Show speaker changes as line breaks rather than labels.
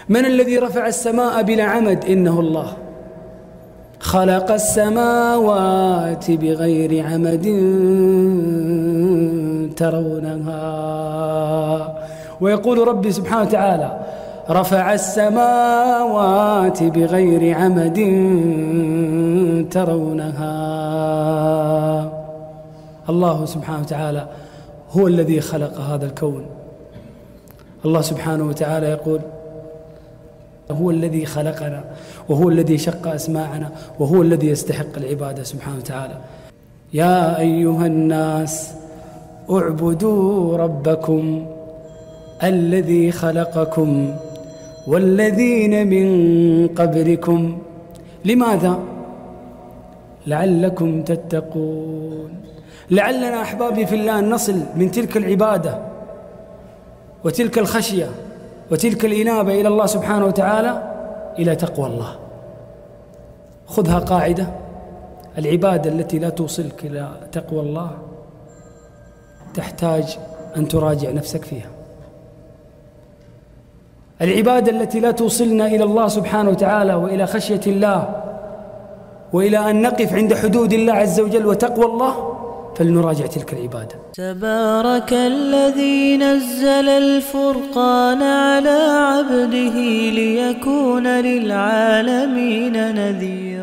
من الذي رفع السماء بلا عمد؟ إنه الله. خلق السماوات بغير عمد ترونها. ويقول ربي سبحانه وتعالى: رفع السماوات بغير عمد ترونها. الله سبحانه وتعالى هو الذي خلق هذا الكون. الله سبحانه وتعالى يقول: هو الذي خلقنا، وهو الذي شق أسماعنا، وهو الذي يستحق العبادة سبحانه وتعالى. يا أيها الناس اعبدوا ربكم الذي خلقكم والذين من قبلكم. لماذا؟ لعلكم تتقون. لعلنا أحبابي في الله أن نصل من تلك العبادة وتلك الخشية وتلك الإنابة إلى الله سبحانه وتعالى إلى تقوى الله. خذها قاعدة: العبادة التي لا توصلك إلى تقوى الله تحتاج أن تراجع نفسك فيها. العبادة التي لا توصلنا إلى الله سبحانه وتعالى وإلى خشية الله وإلى أن نقف عند حدود الله عز وجل وتقوى الله، فلنراجع تلك العبادة.
تبارك الذي نزل الفرقان على عبده ليكون للعالمين نذيرا.